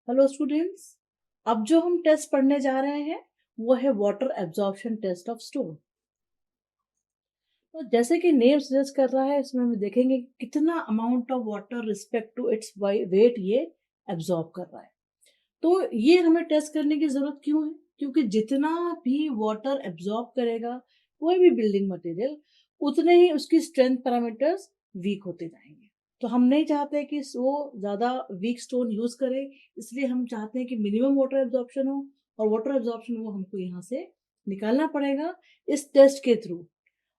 Hello students. अब जो हम टेस्ट पढ़ने जा रहे हैं वो है water absorption test of stone. तो जैसे कि नेम सजेस्ट कर रहा है, इसमें हम देखेंगे कि कितना amount of water respect to its weight ये एब्जॉर्ब कर रहा है। तो ये हमें टेस्ट करने की जरूरत क्यों है? क्योंकि जितना भी वाटर एब्जॉर्ब करेगा कोई भी बिल्डिंग मटेरियल, उतने ही उसकी स्ट्रेंथ पैरामीटर्स वीक होते जाएंगे। तो हम नहीं चाहते कि वो ज़्यादा वीक स्टोन यूज करे, इसलिए हम चाहते हैं कि मिनिमम वाटर एब्जॉर्प्शन हो। और वाटर एब्जॉर्प्शन वो हमको यहाँ से निकालना पड़ेगा इस टेस्ट के थ्रू।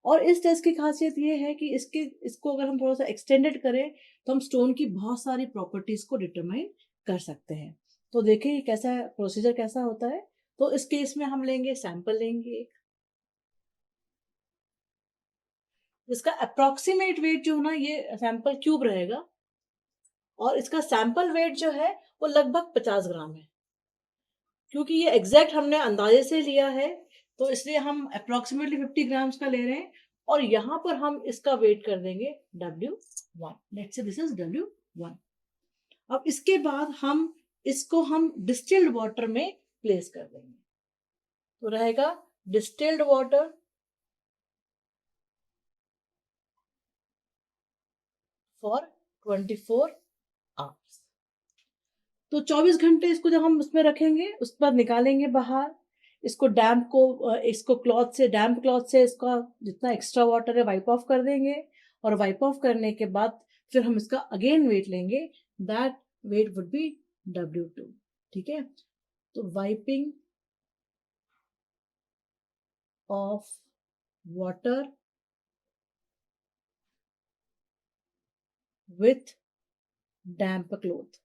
और इस टेस्ट की खासियत ये है कि इसको अगर हम थोड़ा सा एक्सटेंडेड करें तो हम स्टोन की बहुत सारी प्रॉपर्टीज को डिटरमाइन कर सकते हैं। तो देखिए ये कैसा प्रोसीजर कैसा होता है। तो इस केस में हम लेंगे सैंपल लेंगे जिसका अप्रोक्सीमेट वेट जो ना ये सैंपल क्यूब रहेगा, और इसका सैंपल वेट जो है वो लगभग 50 ग्राम है। क्योंकि ये एग्जैक्ट हमने अंदाजे से लिया है तो इसलिए हम अप्रोक्सीमेटली 50 ग्राम्स का ले रहे हैं। और यहाँ पर हम इसका वेट कर देंगे W1। Let's say this is W1। अब इसके बाद हम डिस्टिल्ड वाटर में प्लेस कर देंगे। तो रहेगा डिस्टिल्ड वाटर फॉर 24 आवर्स। तो 24 घंटे इसको जब हम उसमें रखेंगे उसके बाद निकालेंगे बाहर। इसको डैम्प क्लॉथ से इसका जितना एक्स्ट्रा वाटर है वाइप ऑफ कर देंगे। और वाइप ऑफ करने के बाद फिर हम इसका अगेन वेट लेंगे। That weight would be W2। ठीक है। तो wiping off water with damp cloth.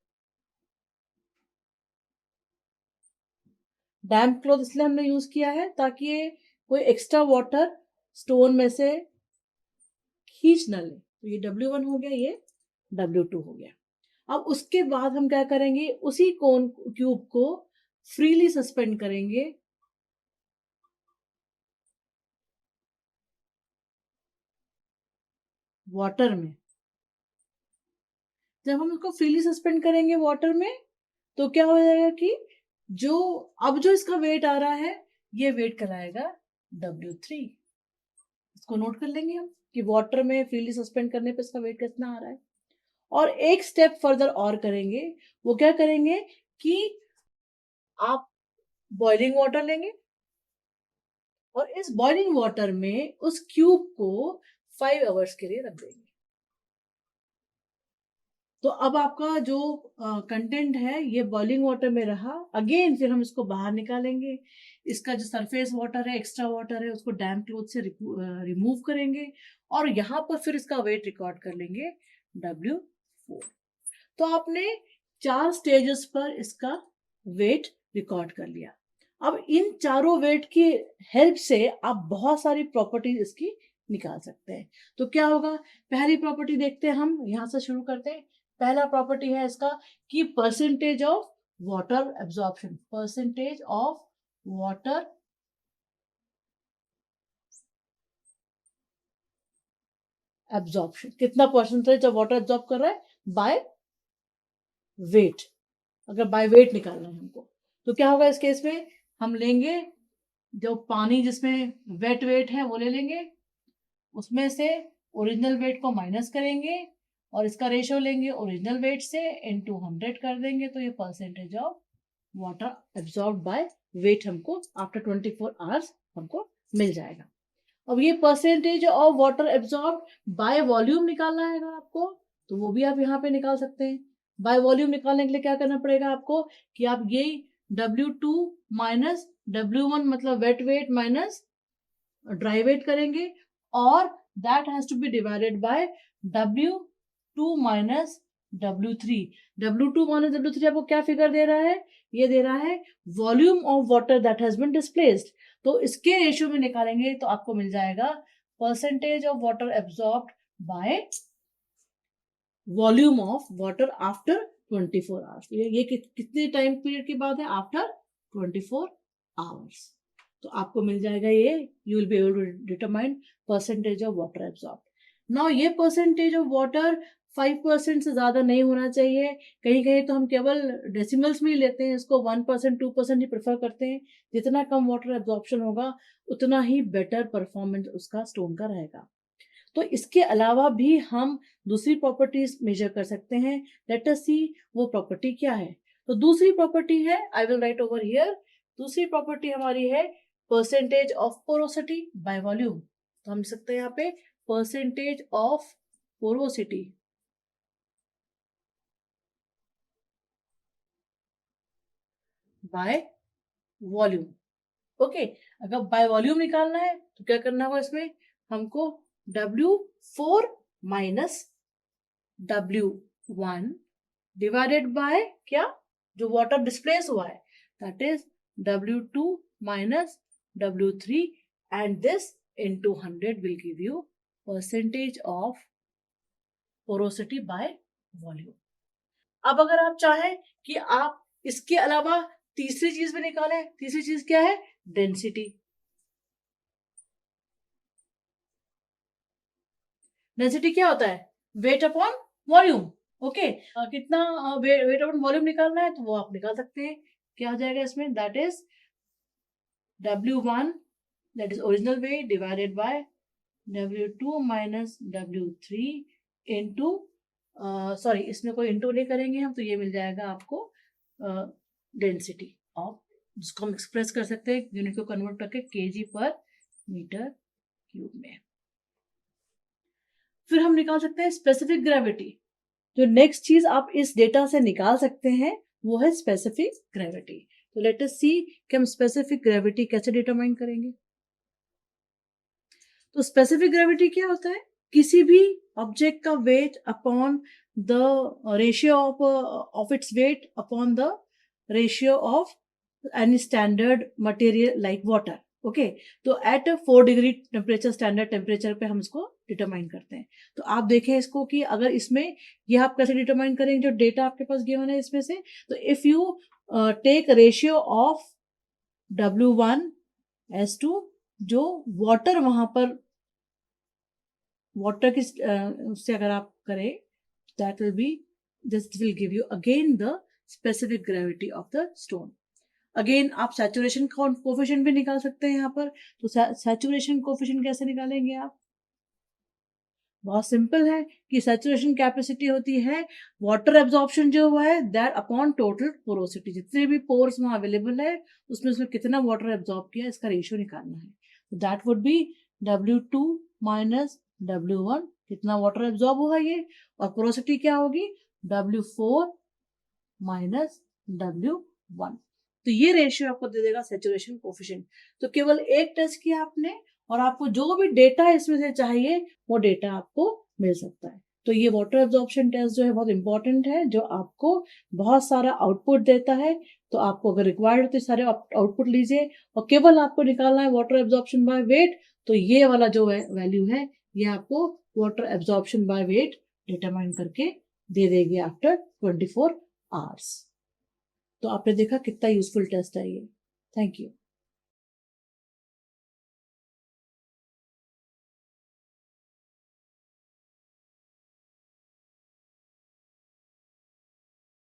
Damp cloth इसलिए हमने यूज किया है ताकि ये कोई एक्स्ट्रा वाटर स्टोन में से खींच न ले। तो ये W1 हो गया, ये W2 हो गया। अब उसके बाद हम क्या करेंगे, उसी कोन क्यूब को फ्रीली सस्पेंड करेंगे वाटर में। जब हम उसको फ्रीली सस्पेंड करेंगे वाटर में तो क्या हो जाएगा कि जो अब जो इसका वेट आ रहा है ये वेट कराएगा W3। इसको नोट कर लेंगे हम कि वाटर में फ्रीली सस्पेंड करने पे इसका वेट कितना आ रहा है। और एक स्टेप फर्दर और करेंगे। वो क्या करेंगे कि आप बॉइलिंग वाटर लेंगे और इस बॉइलिंग वाटर में उस क्यूब को 5 आवर्स के लिए रख देंगे। तो अब आपका जो कंटेंट है ये बॉइलिंग वाटर में रहा। अगेन फिर हम इसको बाहर निकालेंगे। इसका जो सरफेस वाटर है, एक्स्ट्रा वाटर है, उसको डैम्प क्लॉथ से रिमूव करेंगे। और यहाँ पर फिर इसका वेट रिकॉर्ड कर लेंगे W4। तो आपने 4 स्टेजेस पर इसका वेट रिकॉर्ड कर लिया। अब इन चारों वेट की हेल्प से आप बहुत सारी प्रॉपर्टीज इसकी निकाल सकते हैं। तो क्या होगा, पहली प्रॉपर्टी देखते हैं, हम यहां से शुरू करते हैं। पहला प्रॉपर्टी है इसका कि percentage of water absorption. Percentage of water absorption, कितना परसेंटेज ऑफ वाटर एब्जॉर्ब कर रहा है बाय वेट। अगर बाय वेट निकालना है हमको तो क्या होगा इस केस में, हम लेंगे जो पानी जिसमें वेट वेट है वो ले लेंगे, उसमें से ओरिजिनल वेट को माइनस करेंगे और इसका रेशियो लेंगे ओरिजिनल वेट से इनटू 100 कर देंगे। तो ये percentage of water absorb by weight हमको आफ्टर 24 आवर्स हमको मिल जाएगा। अब ये percentage of water absorb by volume निकालना है अगर आपको, तो वो भी आप यहाँ पे निकाल सकते हैं। बाय वॉल्यूम निकालने के लिए क्या करना पड़ेगा आपको कि आप ये W2 माइनस W1 मतलब wet weight minus dry weight करेंगे और that has to be divided by W2 minus W3। W2 minus W3 आपको क्या फिगर दे रहा है, ये दे रहा है volume of water that has been displaced. तो इसके रेशियो में निकालेंगे तो आपको मिल जाएगा percentage of water absorbed by volume of water after 24 hours. ये कितने टाइम पीरियड के बाद है, आफ्टर 24 आवर्स। तो आपको मिल जाएगा ये, you will be able to determine percentage of water absorb. Now ये परसेंटेज ऑफ वाटर 5% से ज़्यादा नहीं होना चाहिए। कहीं-कहीं तो हम केवल डेसिमल्स में ही लेते हैं इसको, 1%, 2% ही प्रेफ़र करते हैं। जितना कम वाटर एब्ज़ॉर्प्शन होगा, उतना ही बेटर परफ़ॉर्मेंस उसका स्टोन का रहेगा। तो इसके अलावा भी हम दूसरी प्रॉपर्टीज़ मेज़र कर सकते हैं। लेट अस सी वो प्रॉपर्टी क्या है? तो दूसरी प्रॉपर्टी है, I will write over here, दूसरी प्रॉपर्टी हमारी है percentage of porosity by volume. तो हम लिख सकते हैं यहाँ पे percentage of porosity by volume. Okay, अगर बाय वॉल्यूम निकालना है तो क्या करना होगा इसमें? हमको W4 minus W1 divided by क्या? जो वाटर डिस्प्लेस हुआ है, that is W2 minus W3 and this into 100 will give you percentage of porosity by volume। अब अगर आप चाहें कि आप इसके अलावा तीसरी चीज भी निकालें, तीसरी चीज क्या है? डेंसिटी। डेंसिटी क्या होता है? Weight upon volume. ओके, कितना वेट अपॉन वॉल्यूम निकालना है तो वो आप निकाल सकते हैं। क्या हो जाएगा इसमें? That is W1, that is original weight, divided by W2 minus W3 into sorry, इसमें कोई इंटू नहीं करेंगे हम, तो ये मिल जाएगा आपको डेंसिटी ऑफ, जिसको हम एक्सप्रेस कर सकते हैं यूनिट को कन्वर्ट करके केजी पर मीटर क्यूब में। फिर हम निकाल सकते हैं स्पेसिफिक ग्रेविटी। जो नेक्स्ट चीज आप इस डेटा से निकाल सकते हैं वो है स्पेसिफिक ग्रेविटी। तो लेट अस सी कि हम स्पेसिफिक ग्रेविटी कैसे डिटरमाइन करेंगे। तो स्पेसिफिक ग्रेविटी क्या होता है? किसी भी ऑब्जेक्ट का weight upon the ratio of its weight upon the ratio of any standard material like water. Okay, तो at 4 degree temperature, standard temperature पे हम इसको डिटरमाइन करते हैं। तो आप देखें इसको कि अगर इसमें ये आप कैसे डिटरमाइन करेंगे, जो डेटा आपके पास गिवन है इसमें से। तो if you take ratio of W1:2, जो वाटर वहां पर वाटर की उससे अगर आप करें, that will be, this will give you again the specific gravity of the stone. Again आप सैचुरेशन कोफिशिएंट भी निकाल सकते हैं यहाँ पर। तो सैचुरेशन कोफिशिएंट कैसे निकालेंगे आप? बहुत सिंपल है कि सैचुरेशन कैपेसिटी होती है वाटर एब्जॉर्प्शन जो हुआ है दैट अपॉन टोटल पोरोसिटी। जितने भी पोर्स वहां अवेलेबल है उसमें कितना वाटर एब्जॉर्ब किया, इसका रेशियो निकालना है। That would be W2 minus W1, कितना वाटर एब्जॉर्ब हुआ ये, और पोरोसिटी क्या होगी? W4 minus W1। तो ये रेशियो आपको दे देगा सैचुरेशन कोफिशिएंट। तो केवल एक टेस्ट किया आपने और आपको जो भी डेटा इसमें से चाहिए वो डेटा आपको मिल सकता है। तो ये वाटर एब्जॉर्प्शन टेस्ट जो है बहुत इंपॉर्टेंट है, जो आपको बहुत सारा आउटपुट देता है। तो आपको अगर रिक्वायर्ड हो तो सारे आउटपुट लीजिए, और केवल आपको निकालना है वाटर एब्जॉर्प्शन बाय वेट। तो ये वाला जो वैल्यू है ये आपको water absorption by weight determine करके दे देगी आफ्टर 24 आवर्स। तो आपने देखा कितना यूजफुल टेस्ट है ये। Thank you.